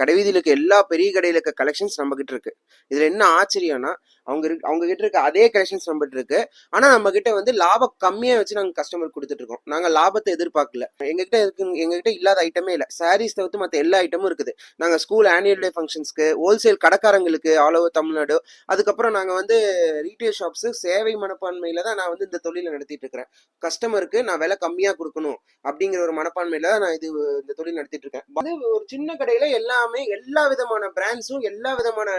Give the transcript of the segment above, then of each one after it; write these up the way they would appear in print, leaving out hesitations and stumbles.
கடைவீதியில இருக்க எல்லா பெரிய கடையில இருக்க கலெக்ஷன்ஸ் நம்ம கிட்ட இருக்கு. இதுல என்ன ஆச்சரியம்னா அவங்க கிட்ட இருக்க அதே கலெக்ஷன்ஸ் நம்ம கிட்ட இருக்கு. ஆனா நம்ம கிட்ட வந்து லாபம் கம்மியா வச்சு நாங்க கஸ்டமர் கொடுத்துட்டு இருக்கோம். நாங்க லாபத்தை எதிர்பார்க்கல. எங்ககிட்ட இல்லாத ஐட்டமே இல்லை. சாரீஸ் தவிர்த்து மற்ற எல்லா ஐட்டமும் இருக்குது. நாங்க ஸ்கூல் ஆனுவல் டே ஃபங்க்ஷன்ஸ்க்கு, ஹோல்சேல் கடைக்காரங்களுக்கு ஆல் ஓவர் தமிழ்நாடு, அதுக்கப்புறம் நாங்க வந்து ரீட்டைல் ஷாப்ஸ் சேவை மனப்பான்மையில தான் நான் வந்து இந்த தொழிலை நடத்திட்டு இருக்கிறேன். கஸ்டமருக்கு நான் விலை கம்மியா கொடுக்கணும் அப்படிங்கிற ஒரு மனப்பான்மையில தான் நான் இந்த தொழில் நடத்திட்டு இருக்கேன். ஒரு சின்ன கடையில எல்லாமே எல்லா விதமான பிராண்ட்ஸும் எல்லா விதமான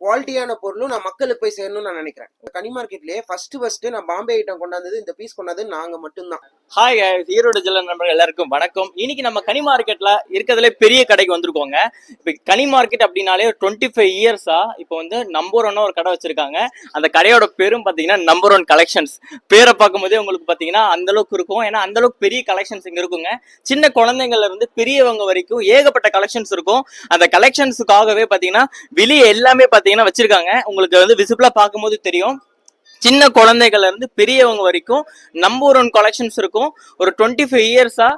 குவாலிட்டியான பொருளும் நான் மக்களுக்கு போய் சேரணும்னு நான் நினைக்கிறேன். கனி மார்க்கெட்லயே ஃபர்ஸ்ட் நான் பாம்பே ஐட்டம் கொண்டாந்தது, இந்த பீஸ் கொண்டாந்தது நாங்க மட்டும்தான். ஹாய் ஈரோடு ஜில்லா நண்பர்கள் எல்லாருக்கும் வணக்கம். இன்னைக்கு நம்ம கனி மார்க்கெட்ல இருக்கிறதுல பெரிய கடைக்கு வந்திருக்கோங்க. இப்போ கனி மார்க்கெட் அப்படின்னாலே 25 இயர்ஸா இப்போ வந்து நம்பர் 1 ஒரு கடை வச்சிருக்காங்க. அந்த கடையோட பேரும் பார்த்தீங்கன்னா நம்பர் 1 கலெக்ஷன்ஸ். பேரை பார்க்கும்போதே உங்களுக்கு பார்த்தீங்கன்னா அந்த அளவுக்கு இருக்கும். ஏன்னா அந்த அளவுக்கு பெரிய கலெக்ஷன்ஸ் இங்க இருக்குங்க. சின்ன குழந்தைங்கள்ல இருந்து பெரியவங்க வரைக்கும் ஏகப்பட்ட கலெக்ஷன்ஸ் இருக்கும். அந்த கலெக்ஷன்ஸுக்காகவே பார்த்தீங்கன்னா வெளியே எல்லாமே பார்த்தீங்கன்னா வச்சிருக்காங்க. உங்களுக்கு வந்து விசிபிளா பார்க்கும்போது தெரியும். சின்ன குழந்தைகள்ல இருந்து பெரியவங்க வரைக்கும் நம்பர் 1 கலெக்ஷன்ஸ் இருக்கும். ஒரு 25 இயர்ஸா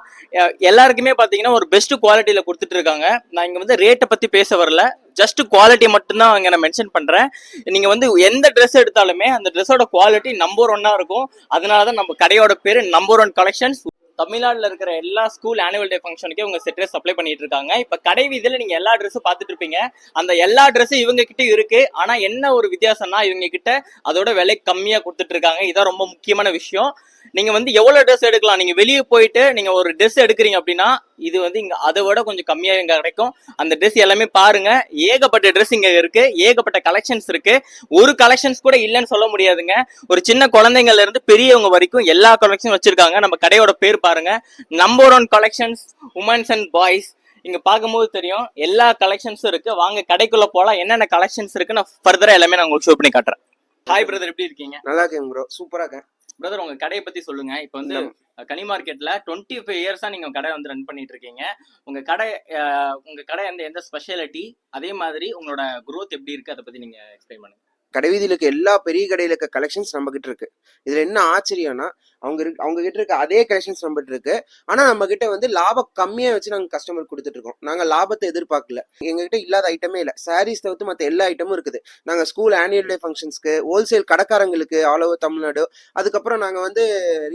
எல்லாருக்குமே பாத்தீங்கன்னா ஒரு பெஸ்ட் குவாலிட்டியில கொடுத்துட்டு இருக்காங்க. நான் இங்க வந்து ரேட்டை பத்தி பேச வரல, ஜஸ்ட் குவாலிட்டி மட்டும்தான் அங்க நான் மென்ஷன் பண்றேன். நீங்க வந்து எந்த ட்ரெஸ் எடுத்தாலுமே அந்த ட்ரெஸ்ஸோட குவாலிட்டி நம்பர் 1 இருக்கும். அதனாலதான் நம்ம கடையோட பேரு நம்பர் 1 கலெக்ஷன்ஸ். தமிழ்நாட்டில் இருக்கிற எல்லா ஸ்கூல் ஆனுவல் டே ஃபங்க்ஷனுக்கே உங்க செட் ட்ரெஸ் சப்ளை பண்ணிட்டு இருக்காங்க. இப்ப கடை வீதியில நீங்க எல்லா ட்ரெஸ்ஸும் பார்த்துட்டு இருப்பீங்க. அந்த எல்லா ட்ரெஸ்ஸும் இவங்க கிட்ட இருக்கு. ஆனா என்ன ஒரு வித்தியாசம்னா இவங்க கிட்ட அதோட விலை கம்மியா கொடுத்துட்டு இருக்காங்க. இதான் ரொம்ப முக்கியமான விஷயம். நீங்க வந்து எவ்வளவு ட்ரெஸ் எடுக்கலாம், நீங்க வெளியே போயிட்டு நீங்க ஒரு ட்ரெஸ் எடுக்கிறீங்க அப்படின்னா இது வந்து இங்க அதை விட கொஞ்சம் கம்மியா இங்க கிடைக்கும். அந்த ட்ரெஸ் எல்லாமே பாருங்க, ஏகப்பட்ட ட்ரெஸ் இங்க இருக்கு, ஏகப்பட்ட கலெக்ஷன்ஸ் இருக்கு. ஒரு கலெக்ஷன்ஸ் கூட இல்லைன்னு சொல்ல முடியாதுங்க. ஒரு சின்ன குழந்தைங்கள்ல இருந்து பெரியவங்க வரைக்கும் எல்லா கலெக்ஷனும் வச்சிருக்காங்க. நம்ம கடையோட பேர் பாருங்க, number 1 collections women's and boys. இங்க பார்க்கும்போது தெரியும் எல்லா கலெக்ஷன்ஸும் இருக்கு. வாங்க கடைக்குள்ள போலாம், என்னென்ன கலெக்ஷன்ஸ் இருக்கு நான் ஃபர்தரா எல்லாமே நான் உங்களுக்கு ஷோ பண்ணி காட்டுறேன். ஹாய் பிரதர், எப்படி இருக்கீங்க? நல்லா இருக்கேன் ப்ரோ, சூப்பரா இருக்கேன். பிரதர், உங்க கடையை பத்தி சொல்லுங்க. இப்ப வந்து கனி மார்க்கெட்ல 25 இயர்ஸா நீங்க கடை வந்து ரன் பண்ணிட்டு இருக்கீங்க. உங்க கடை வந்து எந்த ஸ்பெஷாலிட்டி, அதே மாதிரி உங்களோட growth எப்படி இருக்கு, அதை பத்தி நீங்க எக்ஸ்பிளைன் பண்ணுங்க. கடைவீதியில இருக்க எல்லா பெரிய கடையில இருக்க கலெக்ஷன்ஸ் நம்ம கிட்ட இருக்கு. இதுல என்ன ஆச்சரியம்னா அவங்க கிட்ட இருக்க அதே கலெக்ஷன்ஸ் நம்ம கிட்ட இருக்கு. ஆனா நம்ம கிட்ட வந்து லாபம் கம்மியா வச்சு நாங்க கஸ்டமர் கொடுத்துட்டு இருக்கோம். நாங்க லாபத்தை எதிர்பார்க்கல. எங்ககிட்ட இல்லாத ஐட்டமே இல்லை. சாரீஸ் தவிர்த்து மற்ற எல்லா ஐட்டமும் இருக்குது. நாங்க ஸ்கூல் ஆனுவல் டே ஃபங்க்ஷன்ஸ்க்கு, ஹோல்சேல் கடைக்காரங்களுக்கு ஆல் ஓவர் தமிழ்நாடு, அதுக்கப்புறம் நாங்க வந்து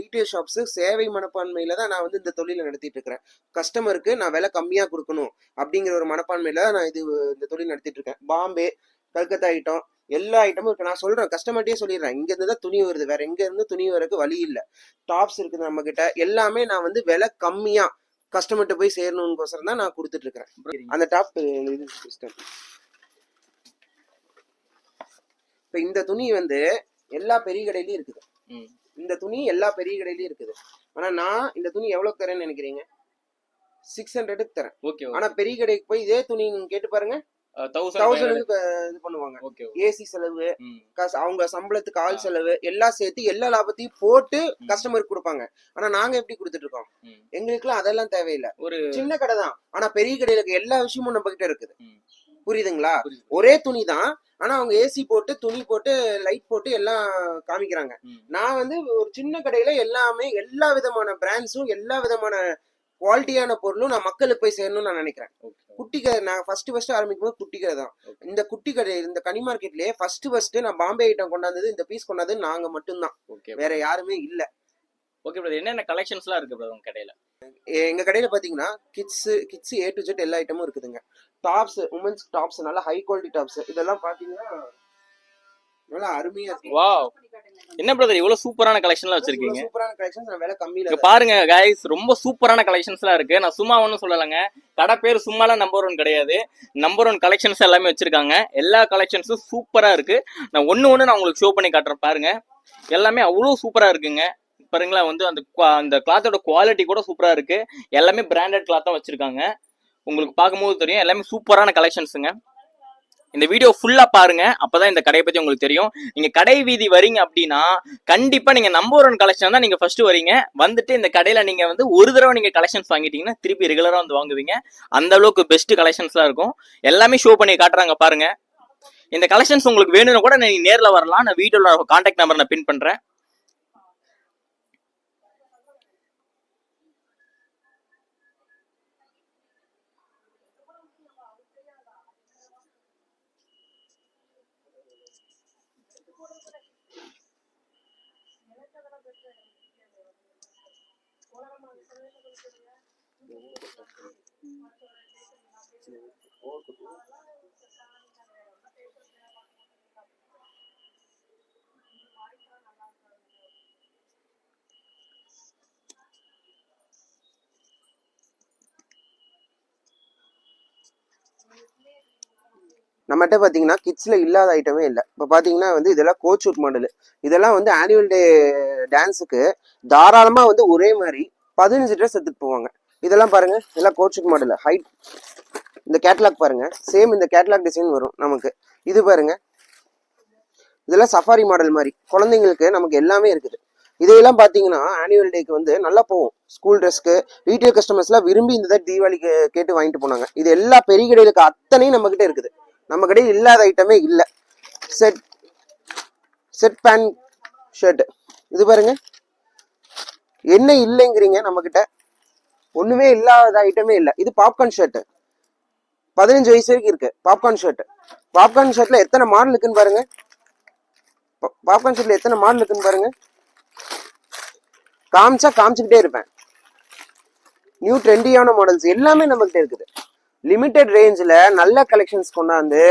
ரீட்டைல் ஷாப்ஸ் சேவை மனப்பான்மையில தான் நான் வந்து இந்த தொழிலை நடத்திட்டு இருக்கிறேன். கஸ்டமருக்கு நான் விலை கம்மியா கொடுக்கணும் அப்படிங்கிற ஒரு மனப்பான்மையில தான் நான் இந்த தொழில் நடத்திட்டு இருக்கேன். பாம்பே, கல்கத்தா ஐட்டம், எல்லா ஐட்டமும் இருக்கு. நான் சொல்றேன், கஸ்டமர்ட்டே சொல்லிடுறேன், இங்க இருந்து தான் துணி வருது, வேற எங்க இருந்து துணி வரக்கு வழி இல்லை. டாப்ஸ் இருக்குது நம்ம கிட்ட. எல்லாமே நான் வந்து விலை கம்மியா கஸ்டமர்கிட்ட போய் சேரணும்னு தான் நான் கொடுத்துட்டு இருக்கிறேன். அந்த டாப் இப்ப இந்த துணி வந்து எல்லா பெரிய கடையிலயும் இருக்குது. இந்த துணி எல்லா பெரிய கடையிலயும் இருக்குது. ஆனா நான் இந்த துணி எவ்வளவு தரேன்னு நினைக்கிறீங்க? 600 தரேன். ஆனா பெரிய கடைக்கு போய் இதே துணி நீங்க கேட்டு பாருங்க, 1000 இது பண்ணுவாங்க. ஏசி செலவு, அவங்க சம்பளத்துக்கு ஆள் செலவு எல்லாம் சேர்த்து எல்லா லாபத்தையும் போட்டு கஸ்டமருக்கு கொடுப்பாங்க. ஆனா நாங்க எப்படி கொடுத்துட்டு இருக்கோம்? எங்களுக்கு எல்லாம் அதெல்லாம் தேவையில்லை. ஒரு சின்ன கடை தான், ஆனா பெரிய கடையில இருக்க எல்லா விஷயமும் நம்ம கிட்ட இருக்குது. புரியுதுங்களா? ஒரே துணி தான், ஆனா அவங்க ஏசி போட்டு, துணி போட்டு, லைட் போட்டு எல்லாம் காமிக்கிறாங்க. நான் வந்து ஒரு சின்ன கடையில எல்லாமே எல்லா விதமான பிராண்ட்ஸும் எல்லா விதமான குவாலிட்டியான பொருளும் நான் மக்களுக்கு போய் சேரணும்னு நான் நினைக்கிறேன். குட்டி கடை நான் ஃபர்ஸ்ட் ஆரம்பிக்கும் போது குட்டி கடை தான். இந்த குட்டி கடை இந்த கனி மார்க்கெட்லயே ஃபர்ஸ்ட் நான் பாம்பே ஐட்டம் கொண்டாந்தது, இந்த பீஸ் கொண்டாந்தது நாங்க மட்டும்தான், வேற யாருமே இல்ல. ஓகே பிரதர், என்னென்ன கலெக்ஷன்ஸ்லாம் இருக்கு பிரதர் உங்க கடையில? எங்க கடையில பாத்தீங்கன்னா கிட்ஸ் A to Z எல்லா ஐட்டமும் இருக்குதுங்க. டாப்ஸ், உமன்ஸ் டாப்ஸ், நல்ல ஹை குவாலிட்டி டாப்ஸ், இதெல்லாம் பாத்தீங்கன்னா நல்லா அருமையா இருக்கு. வாவ், என்ன பிரதர் இவ்வளவு சூப்பரான கலெக்ஷன்லாம் வச்சிருக்கீங்க? சூப்பரான கலெக்ஷன்ஸ், நான் விலை கம்மியில. பாருங்க गाइस, ரொம்ப சூப்பரான கலெக்ஷன்ஸ்லாம் இருக்கு. நான் சும்மா ஒன்னும் சொல்லலங்க, கடை பேர் சும்மாலாம் நம்பர் 1 கிடையாது. நம்பர் 1 கலெக்ஷன்ஸ் எல்லாமே வச்சிருக்காங்க. எல்லா கலெக்ஷன்ஸும் சூப்பரா இருக்கு. நான் ஒன்னு நான் உங்களுக்கு ஷோ பண்ணி காட்டுறேன் பாருங்க. எல்லாமே அவ்வளவு சூப்பரா இருக்குங்க. பாருங்களா, வந்து அந்த கிளாத்தோட குவாலிட்டி கூட சூப்பரா இருக்கு. எல்லாமே பிராண்டட் கிளாத் தான் வச்சிருக்காங்க. உங்களுக்கு பார்க்கும்போது தெரியும் எல்லாமே சூப்பரான கலெக்ஷன்ஸுங்க. இந்த வீடியோ ஃபுல்லா பாருங்க, அப்பதான் இந்த கடையை பத்தி உங்களுக்கு தெரியும். நீங்க கடை வீதி வரீங்க அப்படின்னா கண்டிப்பா நீங்க நம்பர் 1 கலெக்ஷன் தான் நீங்க ஃபர்ஸ்ட் வரீங்க. வந்துட்டு இந்த கடையில நீங்க வந்து ஒரு தடவை நீங்க கலெக்ஷன்ஸ் வாங்கிட்டீங்கன்னா திருப்பி ரெகுலரா வந்து வாங்குவீங்க. அந்த அளவுக்கு பெஸ்ட் கலெக்ஷன்ஸ்லாம் இருக்கும். எல்லாமே ஷோ பண்ணி காட்டுறாங்க பாருங்க. இந்த கலெக்ஷன்ஸ் உங்களுக்கு வேணும்னு கூட நீங்க நேர்ல வரலாம். நான் வீடியோல கான்டாக்ட் நம்பர் நான் பின் பண்றேன். நம்மகிட்ட பார்த்தீங்கன்னா கிட்ஸ்ல இல்லாத ஐட்டமே இல்லை. இப்போ பார்த்தீங்கன்னா வந்து இதெல்லாம் கோட் ஷூட் மாடல். இதெல்லாம் வந்து ஆனுவல் டே டான்ஸுக்கு தாராளமாக வந்து ஒரே மாதிரி 15 ட்ரெஸ் எடுத்துட்டு போவாங்க. இதெல்லாம் பாருங்க, இதெல்லாம் கோட் ஷூட் மாடல். ஹைட் இந்த கேட்லாக் பாருங்க, சேம் இந்த கேட்லாக் டிசைன் வரும் நமக்கு. இது பாருங்க, இதெல்லாம் சஃபாரி மாடல் மாதிரி குழந்தைங்களுக்கு நமக்கு எல்லாமே இருக்குது. இதையெல்லாம் பார்த்தீங்கன்னா ஆனுவல் டேக்கு வந்து நல்லா போகும். ஸ்கூல் ட்ரெஸ்க்கு ரீட்டைல் கஸ்டமர்ஸ்லாம் விரும்பி இந்த தீபாவளிக்கு கேட்டு வாங்கிட்டு போனாங்க. இது எல்லா பெரிய கடைகளுக்கு அத்தனையும் நம்மகிட்ட இருக்குது. நம்ம கடையில் இல்லாத ஐட்டமே இல்லை. செட் பேண்ட் ஷர்ட் இது பாருங்க, என்ன இல்லைங்கிறீங்க? நம்ம கிட்ட ஒண்ணுமே இல்லாத ஐட்டமே இல்லை. இது பாப்கார்ன் ஷர்ட், 15 வயசு வரைக்கும் இருக்கு. பாப்கார்ன் ஷர்ட், பாப்கார்ன் ஷர்ட்ல எத்தனை மாடல் இருக்குன்னு பாருங்க. பாப்கார்ன் ஷர்ட்ல எத்தனை மாடல் இருக்குன்னு பாருங்க. காமிச்சுக்கிட்டே இருப்பேன். நியூ ட்ரெண்டியான மாடல்ஸ் எல்லாமே நம்ம கிட்ட இருக்குது. லிமிடெட் ரேஞ்சில் நல்ல கலெக்ஷன்ஸ் கொண்டாந்து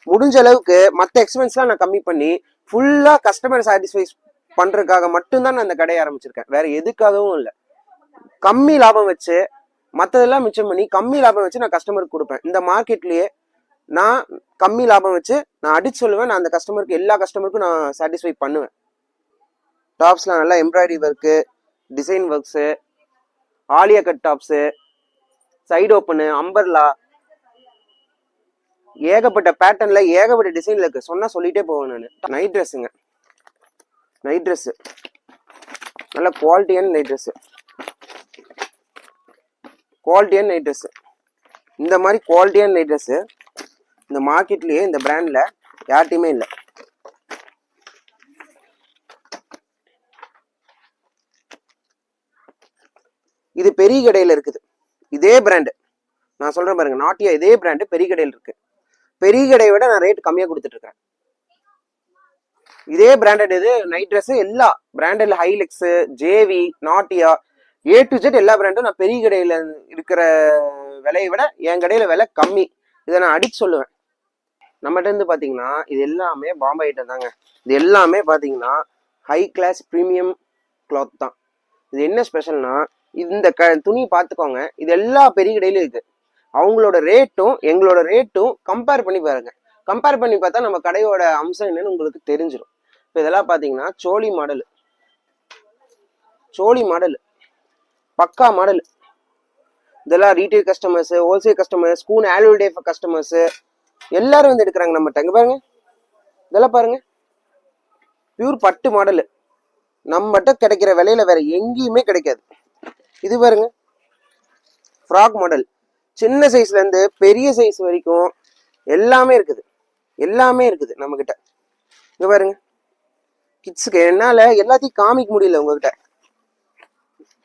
முடிஞ்ச அளவுக்கு மற்ற எக்ஸ்பென்ஸ்லாம் நான் கம்மி பண்ணி ஃபுல்லாக கஸ்டமர் சாட்டிஸ்ஃபை பண்ணுறதுக்காக மட்டும்தான் நான் இந்த கடையை ஆரம்பிச்சிருக்கேன். வேற எதுக்காகவும் இல்லை. கம்மி லாபம் வச்சு மற்றதெல்லாம் மிச்சம் பண்ணி கம்மி லாபம் வச்சு நான் கஸ்டமருக்கு கொடுப்பேன். இந்த மார்க்கெட்லேயே நான் கம்மி லாபம் வச்சு நான் அடிச்சு சொல்லுவேன். நான் அந்த கஸ்டமருக்கு எல்லா கஸ்டமருக்கும் நான் சாட்டிஸ்ஃபை பண்ணுவேன். டாப்ஸ்லாம் நல்லா embroidery work, design works, Alia cut tops, side open, umbrella, ஏகப்பட்ட பேட்டர்ன்ல ஏகப்பட்ட டிசைன்ல இருக்கு. சொன்னா சொல்லிட்டே போவேன் நான். நைட் ட்ரெஸ்ஸுங்க, நைட் ட்ரெஸ் நல்ல குவாலிட்டியான நைட் ட்ரெஸ், குவாலிட்டியான நைட் ட்ரெஸ். இந்த மாதிரி குவாலிட்டியான நைட் ட்ரெஸ் இந்த மார்க்கெட்லயே இந்த பிராண்ட்ல யார்ட்டையுமே இல்லை. இது பெரிய கடையில இருக்குது. இதே பிராண்டு நான் சொல்றேன் பாருங்க, நாட்டியா இதே பிராண்டு பெரிய கடையில் இருக்கு. பெரிய கடையை விட நான் ரேட் கம்மியா கொடுத்துட்டு இருக்கேன். இதே பிராண்டட் இது நைட் ட்ரெஸ் எல்லா பிராண்டட்ல ஹைலெக்ஸ், ஜேவி, நாட்டியா, A to Z எல்லா பிராண்டும் நான் பெரிய கடையில இருக்கிற விலையை விட என் கடையில விலை கம்மி. இதை நான் அடிச்சு சொல்லுவேன். நம்மகிட்ட இருந்து பாத்தீங்கன்னா இது எல்லாமே பாம்பே ஐட்டம் தாங்க. இது எல்லாமே பாத்தீங்கன்னா ஹை கிளாஸ் ப்ரீமியம் கிளாத் தான். இது என்ன ஸ்பெஷல்னா இந்த துணி பார்த்துக்கோங்க. இது எல்லா பெரிய கடையிலும் இருக்கு. அவங்களோட ரேட்டும் எங்களோட ரேட்டும் கம்பேர் பண்ணி பாருங்க. கம்பேர் பண்ணி பார்த்தா நம்ம கடையோட அம்சம் என்னன்னு உங்களுக்கு தெரிஞ்சிடும். இப்போ இதெல்லாம் பார்த்தீங்கன்னா சோழி மாடல், சோழி மாடல் பக்கா மாடல். இதெல்லாம் retail customers, wholesale customers, school annual டே கஸ்டமர்ஸ் எல்லாரும் வந்து எடுக்கிறாங்க நம்மகிட்ட. இங்க பாருங்க, இதெல்லாம் பாருங்க, பியூர் பட்டு மாடல். நம்மகிட்ட கிடைக்கிற விலையில வேற எங்கேயுமே கிடைக்காது. இது பாருங்க, ஃப்ராக் மாடல். சின்ன சைஸ்ல இருந்து பெரிய சைஸ் வரைக்கும் எல்லாமே இருக்குது. எல்லாமே இருக்குது நம்ம கிட்ட. இங்க பாருங்க, கிட்ஸுக்கு என்னால எல்லாத்தையும் காமிக்க முடியல உங்ககிட்ட.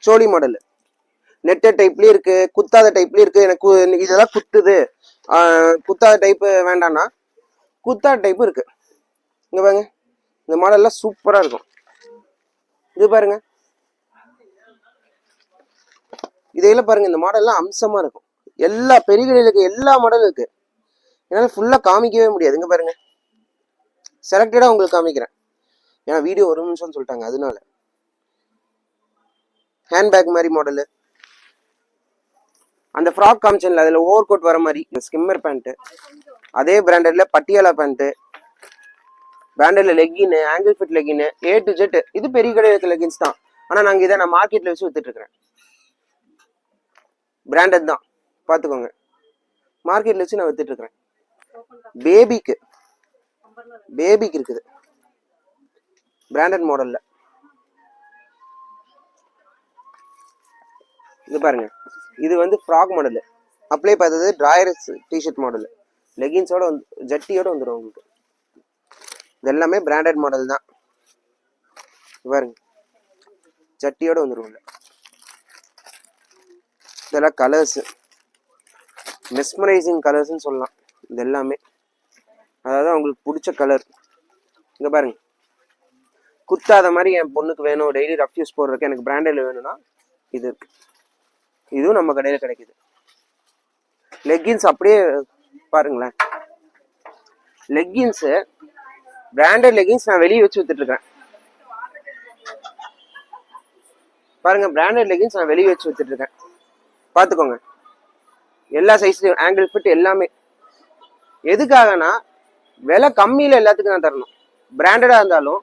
சோழி மாடல் நெட்டட் டைப்லயும் இருக்கு, குத்தாத டைப்லயும் இருக்கு. எனக்கு இதெல்லாம் குத்துது, குத்தாத டைப் வேண்டாம்னா குத்தாத டைப் இருக்கு. இங்க பாருங்க, இந்த மாடல்லாம் சூப்பரா இருக்கும். இது பாருங்க, இதையெல்லாம் பாருங்க, இந்த மாடல்லாம் அம்சமா இருக்கும். எல்லா பெரிய கடையில இருக்கு, எல்லா மாடலும் இருக்கு. என்னால ஃபுல்லா காமிக்கவே முடியாது. இங்க பாருங்க, செலக்டடா உங்களுக்கு காமிக்கிறேன். ஏன்னா வீடியோ ஒரு நிமிஷம்னு சொல்லிட்டாங்க, அதனால. ஹேண்ட்பேக் மாதிரி மாடலு, அந்த ஃப்ராக் காமிச்சன்ல அதுல ஓவர் கோட் வர மாதிரி ஸ்கிம்மர் பேண்ட், அதே பிராண்டட்ல பட்டியாலா பேண்ட், பிராண்டட்ல legging, ankle fit legging, A to Z. இது பெரிய கடையில லெகின்ஸ் தான். ஆனா நாங்க இதை நான் மார்க்கெட்ல வச்சு வித்துட்டு இருக்கிறேன். பிராண்டட் தான் பாத்துக்கோங்க, மார்க்கெட்ல வச்சு நான் வித்துட்டு இருக்கிறேன். பேபிக்கு இருக்குது பிராண்டட் மாடல்ல. இது பாருங்க, இது வந்து ஃப்ராக் மாடல். அப்ளை பார்த்தது டிராயர்ஸ் டிஷர்ட் மாடல், லெகின்ஸோட ஜட்டியோட வந்துடும் உங்களுக்கு. இது எல்லாமே பிராண்டட் மாடல் தான். பாருங்க, ஜட்டியோட வந்துடும். இதெல்லாம் கலர்ஸ், மெஸ்மரைசிங் கலர்ஸ்ன்னு சொல்லலாம். இது எல்லாமே அதாவது உங்களுக்கு பிடிச்ச கலர். இங்க பாருங்க, குத்தாத மாதிரி என் பொண்ணுக்கு வேணும், டெய்லி ரஃப் யூஸ் போடுறதுக்கு எனக்கு பிராண்டட்ல வேணும்னா இது இருக்கு. இதுவும் நம்ம கடையில கிடைக்குது. லெக்கின்ஸ் அப்படியே பாருங்களேன், லெக்கின்ஸ் பிராண்டட் லெக்கின்ஸ் நான் வெளியே வச்சு வித்துட்டு இருக்கேன். பாருங்க, பிராண்டட் லெகின்ஸ் நான் வெளியே வச்சு வச்சுட்டு இருக்கேன். பார்த்துக்கோங்க, எல்லா சைஸ்லயும் ஆங்கிள் ஃபிட் எல்லாமே. எதுக்காகனா விலை கம்மியில எல்லாத்துக்கும் நான் தரணும். பிராண்டடா இருந்தாலும்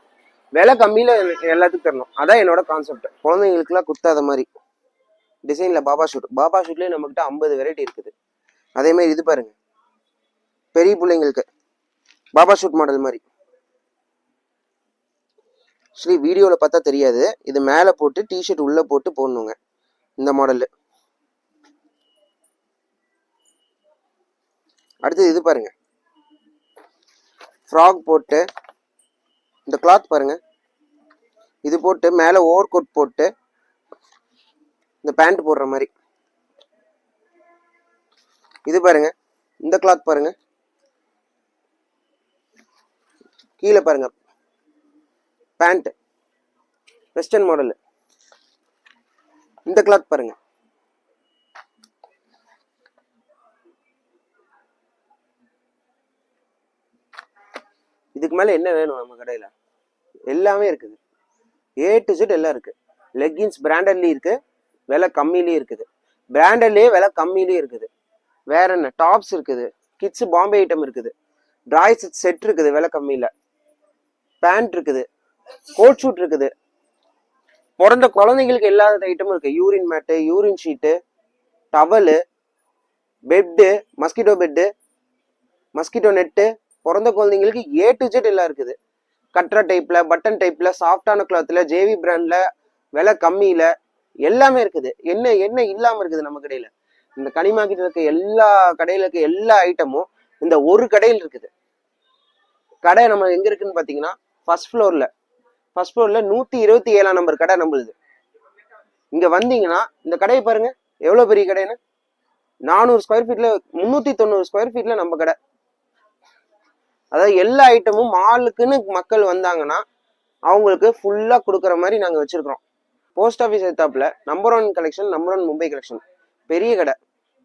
விலை கம்மியில எல்லாத்துக்கும் தரணும். அதான் என்னோட கான்செப்ட். குழந்தைங்களுக்குலாம் குத்தாத மாதிரி டிசைன்ல பாபா ஷூட்லயே நம்மகிட்ட 50 வெரைட்டி இருக்குது. அதே மாதிரி இது பாருங்க, பெரிய பிள்ளைங்களுக்கு பாபா ஷூட் மாடல் மாதிரி. ஸ்ரீ வீடியோல பார்த்தா தெரியாது, இது மேல போட்டு டிஷர்ட் உள்ள போட்டு போடணுங்க இந்த மாடல். அடுத்து இது பாருங்க, ஃப்ராக் போட்டு இந்த கிளாத் பாருங்க, இது போட்டு மேல ஓவர் கோட் போட்டு இந்த பேண்ட் போடுற மாதிரி. இது பாருங்க, இந்த கிளாத் பாருங்க, கீழே பாருங்க பேண்ட் வெஸ்டர்ன் மாடல். இந்த கிளாத் பாருங்க, இதுக்கு மேல என்ன வேணும் நம்ம கடையில? எல்லாமே இருக்குது, A to Z எல்லாம் இருக்கு. லெக்கின்ஸ் பிராண்டட்லயும் இருக்கு, விலை கம்மியிலயும் இருக்குது. பிராண்டட்லயே விலை கம்மியிலயும் இருக்குது. வேற என்ன, டாப்ஸ் இருக்குது, கிட்ஸ் பாம்பே ஐட்டம் இருக்குது, டிராய் செட் இருக்குது விலை கம்மியில, பேண்ட் இருக்குது, கோட் ஷூட் இருக்குது, பிறந்த குழந்தைங்களுக்கு எல்லா ஐட்டமும் இருக்கு. Urine mat, urine sheet, towel, bed, mosquito bed, mosquito net, பிறந்த குழந்தைங்களுக்கு A to Z எல்லாம் இருக்குது. கட்ரா டைப்ல, பட்டன் டைப்ல, சாஃப்டான கிளாத்ல, ஜேவி பிராண்ட்ல, விலை கம்மியில எல்லாமே இருக்குது. என்ன என்ன இல்லாம இருக்குது நம்ம கடையில? இந்த கனி மார்க்கெட்ல இருக்க எல்லா கடையில இருக்க எல்லா ஐட்டமும் இந்த ஒரு கடையில் இருக்குது. கடை நம்ம எங்க இருக்குன்னு பாத்தீங்கன்னா ஃபர்ஸ்ட் ஃப்ளோர்ல 127ஆம் நம்பர் கடை நம்மளுது. இங்க வந்தீங்கன்னா இந்த கடையை பாருங்க எவ்வளவு பெரிய கடைன்னு. 400 ஸ்கொயர் ஃபீட்ல 390 ஸ்கொயர் ஃபீட்ல நம்ம கடை. அதாவது எல்லா ஐட்டமும் மாலுக்குன்னு மக்கள் வந்தாங்கன்னா அவங்களுக்கு ஃபுல்லா கொடுக்குற மாதிரி நாங்க வச்சிருக்கிறோம். போஸ்ட் ஆஃபீஸ் எத்தாப்புல number 1 collection, number 1 Mumbai collection, பெரிய கடை.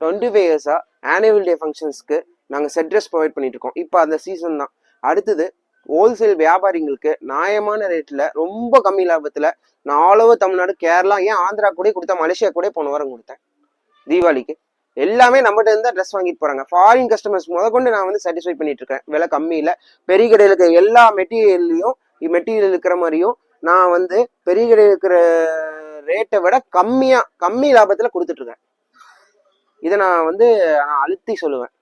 25 இயர்ஸா ஆனுவல் டே ஃபங்க்ஷன்ஸ்க்கு நாங்க செட் ட்ரெஸ் ப்ரொவைட் பண்ணிட்டு இருக்கோம். இப்போ அந்த சீசன் தான். அடுத்தது ஹோல்சேல் வியாபாரிங்களுக்கு நியாயமான ரேட்ல ரொம்ப கம்மி லாபத்துல நான் ஆல் ஓவர் தமிழ்நாடு, கேரளா, ஏன் ஆந்திரா கூட கொடுத்தேன், மலேசியா கூட போன வாரம் கொடுத்தேன் தீபாவளிக்கு. எல்லாமே நம்மகிட்ட இருந்தா ட்ரெஸ் வாங்கிட்டு போறாங்க. ஃபாரின் கஸ்டமர்ஸ் முதற்கொண்டு நான் வந்து சாட்டிஸ்ஃபை பண்ணிட்டு இருக்கேன். விலை கம்மியில பெரிய கடையில் இருக்கிற எல்லா மெட்டீரியல் இருக்கிற மாதிரியும் நான் வந்து பெரிய கடையில் இருக்கிற ரேட்டை விட கம்மி லாபத்துல கொடுத்துட்டு இருக்கேன். இதை நான் அழுத்தி சொல்லுவேன்.